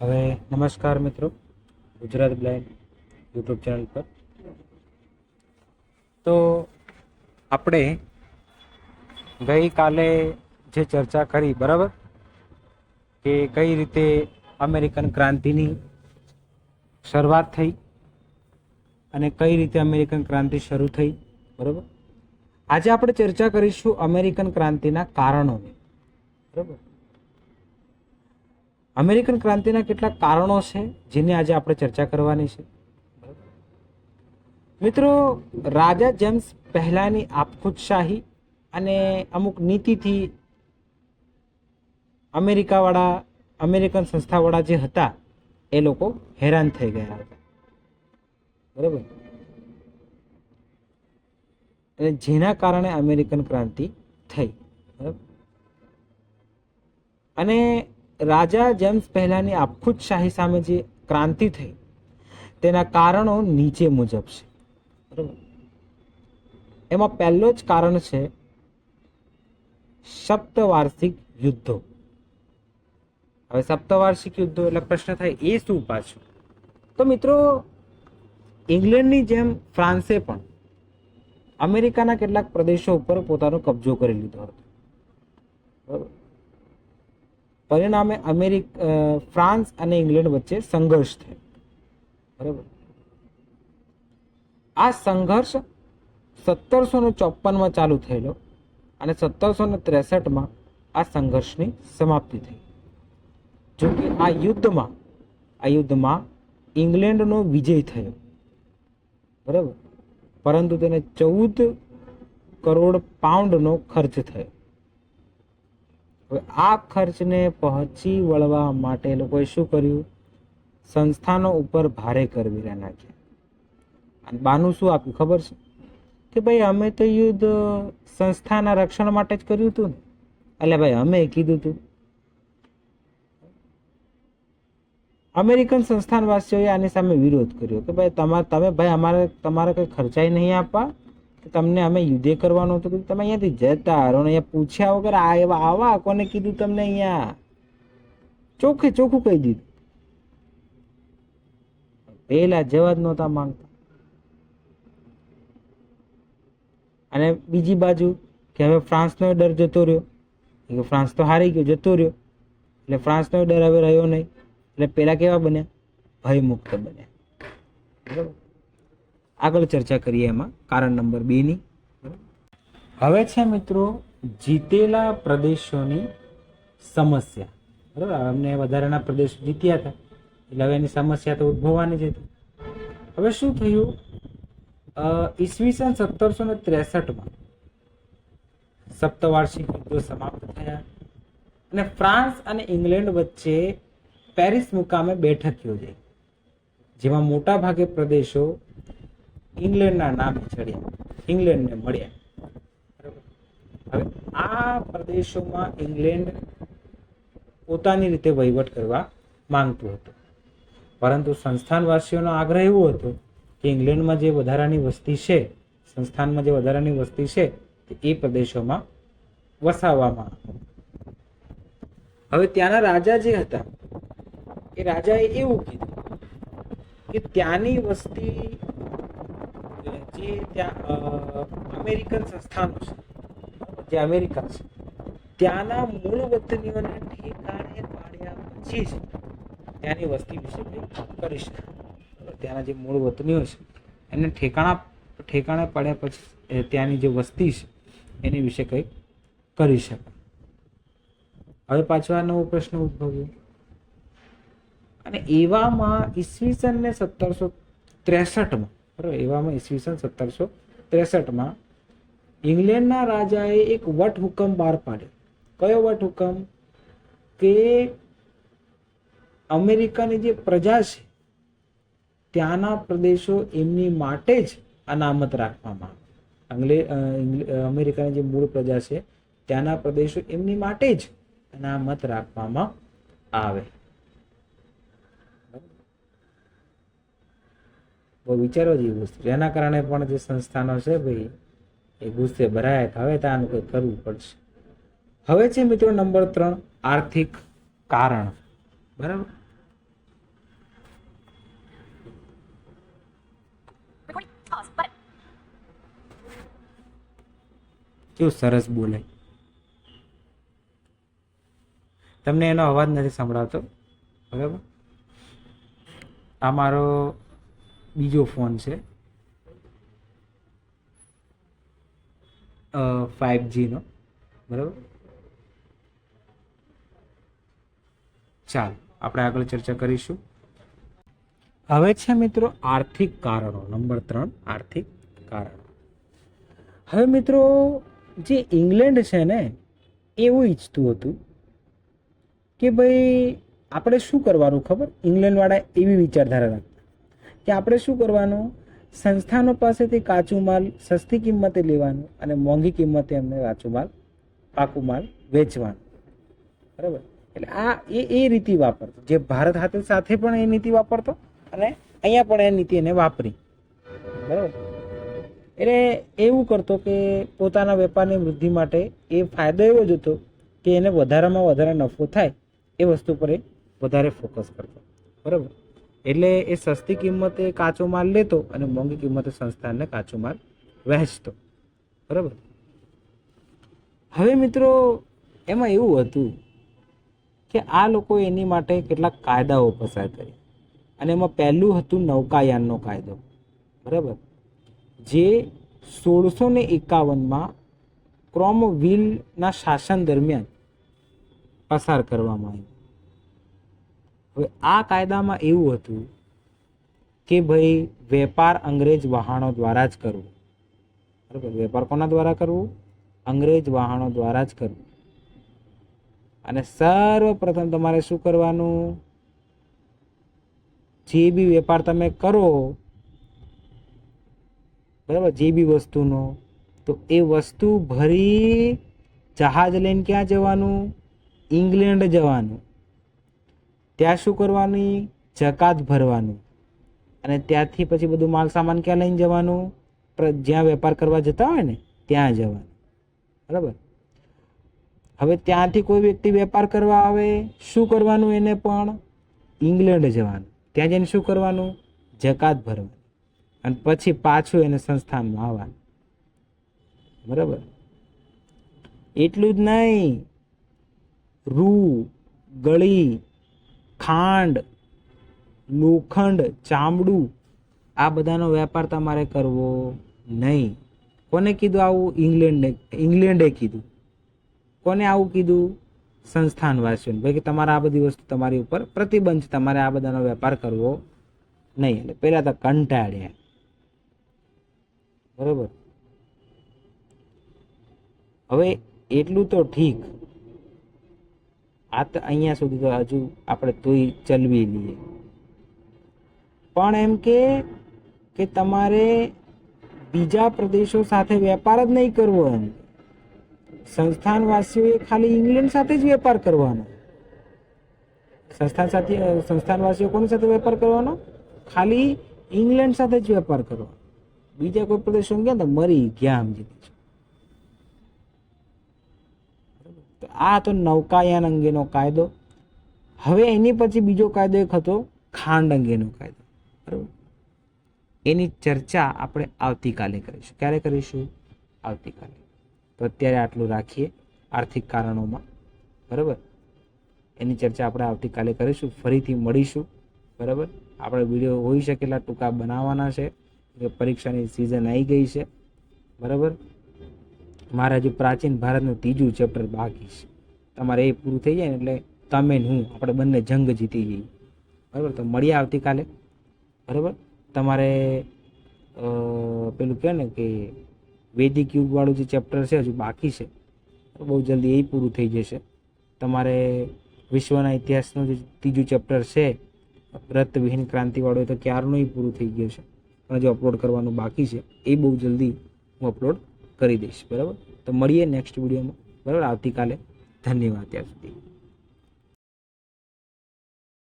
હવે નમસ્કાર મિત્રો, ગુજરાત બ્લાઇન્ડ યુટ્યુબ ચેનલ પર. તો આપણે ગઈકાલે જે ચર્ચા કરી, બરાબર, કે કઈ રીતે અમેરિકન ક્રાંતિની શરૂઆત થઈ અને કઈ રીતે અમેરિકન ક્રાંતિ શરૂ થઈ, બરાબર. આજે આપણે ચર્ચા કરીશું અમેરિકન ક્રાંતિના કારણોની, બરાબર. અમેરિકન ક્રાંતિના કેટલાક કારણો છે જેની આજે આપણે ચર્ચા કરવાની છે. મિત્રો, રાજા જેમ્સ પહેલાની આપખુદશાહી અને અમુક નીતિથી અમેરિકન સંસ્થાવાળા જે હતા એ લોકો હેરાન થઈ ગયા હતા, બરાબર. અને જેના કારણે અમેરિકન ક્રાંતિ થઈ, બરાબર. અને રાજા જેમ્સ પહેલાની આપખુદશાહી સામે જે ક્રાંતિ થઈ તેના કારણો નીચે મુજબ છે, બરાબર. એમાં પહેલો જ કારણ છે સપ્તવાર્ષિક યુદ્ધો. હવે સપ્તવાર્ષિક યુદ્ધો એટલે પ્રશ્ન થાય એ શું પાછું? તો મિત્રો, ઇંગ્લેન્ડની જેમ ફ્રાન્સે પણ અમેરિકાના કેટલાક પ્રદેશો ઉપર પોતાનો કબજો કરી લીધો હતો, બરાબર. પરિણામે ફ્રાન્સ અને ઇંગ્લેન્ડ વચ્ચે સંઘર્ષ થયો, બરાબર. આ સંઘર્ષ 1754 ચાલુ થયેલો અને 1763 આ સંઘર્ષની સમાપ્તિ થઈ. જો કે આ યુદ્ધમાં ઇંગ્લેન્ડનો વિજય થયો, બરાબર, પરંતુ તેને 14 કરોડ પાઉન્ડનો ખર્ચ થયો. હવે આ ખર્ચને પહોંચી વળવા માટે લોકોએ શું કર્યું? સંસ્થાનો ઉપર ભારે કરવેરા નાખ્યા. અને બાનું શું આપ્યું ખબર છે? કે ભાઈ અમે તો યુદ્ધ સંસ્થાના રક્ષણ માટે જ કર્યું હતું ને. એટલે ભાઈ અમે કીધું હતું. અમેરિકન સંસ્થાનવાસીઓએ આની સામે વિરોધ કર્યો કે ભાઈ તમારે કંઈ ખર્ચાઈ નહીં આપવા, કે તમને અમે યુદ્ધ કરવાનું હતું, તમે અહીંયાથી જતા રહો. અહીંયા પૂછ્યા વગર આવા કોને કીધું તમને? અહીંયા ચોખ્ખું કહી દીધું. પેલા જવા જ નહોતા માંગતા. અને બીજી બાજુ કે હવે ફ્રાન્સનો ડર જતો રહ્યો, કે ફ્રાન્સ તો હારી ગયો, જતો રહ્યો, એટલે ફ્રાન્સનો ડર હવે રહ્યો નહીં. એટલે પેલા કેવા બન્યા? ભયમુક્ત બન્યા, બરાબર. આગળ ચર્ચા કરીએ એમાં કારણ નંબર 2 ની. હવે છે મિત્રો જીતેલા પ્રદેશોની સમસ્યા, બરાબર. અમને વધારાના પ્રદેશો જીત્યા હતા એટલે હવે એની સમસ્યા તો ઉદ્ભવવાની જ હતી. હવે શું થયું? ઈસવીસન 1763 સપ્તવાર્ષિક યુદ્ધો સમાપ્ત થયા અને ફ્રાન્સ અને ઇંગ્લેન્ડ વચ્ચે પેરિસ મુકામે બેઠક યોજાઈ, જેમાં મોટા ભાગે પ્રદેશો ઇંગ્લેન્ડના નામે ચડ્યા, ઇંગ્લેન્ડને મળ્યા, બરાબર. હવે આ પ્રદેશોમાં ઇંગ્લેન્ડ પોતાની રીતે વહીવટ કરવા માંગતું હતું, પરંતુ સંસ્થાનવાસીઓનો આગ્રહ એવો હતો કે ઇંગ્લેન્ડમાં જે વધારાની વસ્તી છે, સંસ્થાનમાં જે વધારાની વસ્તી છે, એ પ્રદેશોમાં વસાવવામાં આવે. હવે ત્યાંના રાજા જે હતા એ રાજાએ એવું કીધું કે ત્યાંની વસ્તી જે ત્યાં અમેરિકન સંસ્થાનો છે, જે અમેરિકા છે, ત્યાંના મૂળ વતનીઓને ઠેકાણે પાડ્યા પછી જ ત્યાંની વસ્તી વિશે કંઈ કરી શકે. ત્યાંના જે મૂળ વતનીઓ છે એને ઠેકાણે પાડ્યા પછી ત્યાંની જે વસ્તી છે એની વિશે કંઈક કરી શકે. હવે પાછો આ નવો પ્રશ્ન ઉદ્ભવ્યો અને એવામાં ઈસવીસન 1763 બરાબર, એવામાં ઈસવીસન 1763 ઇંગ્લેન્ડના રાજાએ એક વટહુકમ બહાર પાડ્યો. કયો વટહુકમ? કે અમેરિકાની જે પ્રજા છે ત્યાંના પ્રદેશો એમની માટે જ અનામત રાખવામાં આવે. અમેરિકાની જે મૂળ પ્રજા છે ત્યાંના પ્રદેશો એમની માટે જ અનામત રાખવામાં આવે. બહુ વિચારવા જેવી વસ્તુ. એના કારણે પણ જે સંસ્થાનો છે ભાઈ એ ગુસ્સે ભરાયા, હવે તો આનું કંઈ કરવું પડશે. હવે છે મિત્રો નંબર 3 આર્થિક કારણ, બરાબર. કેવું સરસ બોલે. તમને એનો અવાજ નથી સંભળાતો, બરાબર? આ મારો બીજો ફોન છે, 5G નો, બરાબર? ચાલો આપણે આગળ ચર્ચા કરીશું. હવે છે મિત્રો આર્થિક કારણો. નંબર 3, આર્થિક કારણો. હવે મિત્રો જે ઇંગ્લેન્ડ છે ને, એવું ઈચ્છતું હતું કે ભાઈ આપણે શું કરવાનું ખબર? ઇંગ્લેન્ડવાળા એવી વિચારધારા રાખતા કે આપણે શું કરવાનું, સંસ્થાનો પાસેથી કાચું માલ સસ્તી કિંમતે લેવાનું અને મોંઘી કિંમતે એમને કાચું માલ, પાકું માલ વેચવાનું, બરાબર? એટલે આ એ રીતિ વાપરતો, જે ભારત સાથે પણ એ નીતિ વાપરતો અને અહીંયા પણ એ નીતિ એને વાપરી, બરાબર? એટલે એવું કરતો કે પોતાના વેપારની વૃદ્ધિ માટે એ ફાયદો એવો જ હતો કે એને વધારામાં વધારે નફો થાય એ વસ્તુ પર એ વધારે ફોકસ કરતો, બરાબર? એટલે એ સસ્તી કિંમતે કાચો માલ લેતો અને મોંઘી કિંમતે સંસ્થાને કાચો માલ વહેંચતો, બરાબર? હવે મિત્રો એમાં એવું હતું કે આ લોકો એની માટે કેટલાક કાયદાઓ પસાર કરી, અને એમાં પહેલું હતું નૌકાયાનનો કાયદો, બરાબર? જે 1651માં ક્રોમવેલના શાસન દરમિયાન પસાર કરવામાં આવ્યું. હવે આ કાયદામાં એવું હતું કે ભાઈ વેપાર અંગ્રેજ વહાણો દ્વારા જ કરવો, બરાબર? વેપાર કોના દ્વારા કરવું? અંગ્રેજ વહાણો દ્વારા જ કરવું. અને સર્વપ્રથમ તમારે શું કરવાનું? જે બી વેપાર તમે કરો, બરાબર, જે બી વસ્તુનો, તો એ વસ્તુ ભરી જહાજ લઈને ક્યાં જવાનું? ઇંગ્લેન્ડ જવાનું. ત્યાં શું કરવાની? જકાત ભરવાનું. અને ત્યાંથી પછી બધું માલ સામાન ક્યાં લઈને જવાનું? જ્યાં વેપાર કરવા જતા હોય ને ત્યાં જવાનું, બરાબર? હવે ત્યાંથી કોઈ વ્યક્તિ વેપાર કરવા આવે, શું કરવાનું? એને પણ ઇંગ્લેન્ડ જવાનું. ત્યાં જઈને શું કરવાનું? જકાત ભરવાનું. અને પછી પાછું એને સંસ્થાનમાં આવવાનું, બરાબર? એટલું જ નહીં, રૂ, ગળી, ખાંડ, લોખંડ, ચામડું, આ બધાનો વેપાર તમારે કરવો નહીં. કોને કીધું આવું? ઇંગ્લેન્ડે કીધું. કોને આવું કીધું? સંસ્થાનવાસીઓને. ભાઈ કે તમારે આ બધી વસ્તુ તમારી ઉપર પ્રતિબંધ છે, તમારે આ બધાનો વેપાર કરવો નહીં. એટલે પહેલા તો કંટાળ્યા, બરાબર? હવે એટલું તો ઠીક, આ તો અહીંયા સુધી તો હજુ આપણે તોય ચલવી લઈએ, પણ એમ કે તમારે બીજા પ્રદેશો સાથે વેપાર જ નહીં કરવો. એમ સંસ્થાનવાસીઓએ ખાલી ઇંગ્લેન્ડ સાથે જ વેપાર કરવાનો. સંસ્થાનવાસીઓ કોની સાથે વેપાર કરવાનો? ખાલી ઇંગ્લેન્ડ સાથે જ વેપાર કરવાનો. બીજા કોઈ પ્રદેશો ગયા તો મરી ગયા, સમજી દીધું. તો આ તો નૌકાયાન અંગેનો કાયદો. હવે એની પછી બીજો કાયદો એક હતો ખાંડ અંગેનો કાયદો, બરાબર? એની ચર્ચા આપણે આવતીકાલે કરીશું. ક્યારે કરીશું? આવતીકાલે. તો અત્યારે આટલું રાખીએ આર્થિક કારણોમાં, બરાબર? એની ચર્ચા આપણે આવતીકાલે કરીશું. ફરીથી મળીશું, બરાબર? આપણે વિડીયો હોઈ શકે એટલા ટૂંકા બનાવવાના છે, કે પરીક્ષાની સિઝન આવી ગઈ છે, બરાબર? મારે હજુ પ્રાચીન ભારતનું 3જું ચેપ્ટર બાકી છે. તમારે એ પૂરું થઈ જાય ને એટલે તમે ને હું આપણે બંને જંગ જીતી જઈએ, બરાબર? તો મળીએ આવતીકાલે, બરાબર? તમારે પેલું કહે ને કે વૈદિક યુગવાળું જે ચેપ્ટર છે હજુ બાકી છે, બહુ જલ્દી એ પૂરું થઈ જશે. તમારે વિશ્વના ઇતિહાસનું જે 3જું ચેપ્ટર છે રક્તવિહીન ક્રાંતિવાળું, તો ક્યારનું પૂરું થઈ ગયું છે, પણ જો અપલોડ કરવાનું બાકી છે, એ બહુ જલ્દી હું અપલોડ કરી દઈશ, બરાબર? તો મળીએ નેક્સ્ટ વિડીયોમાં, બરાબર? આવતીકાલે. ધન્યવાદ ત્યાં સુધી.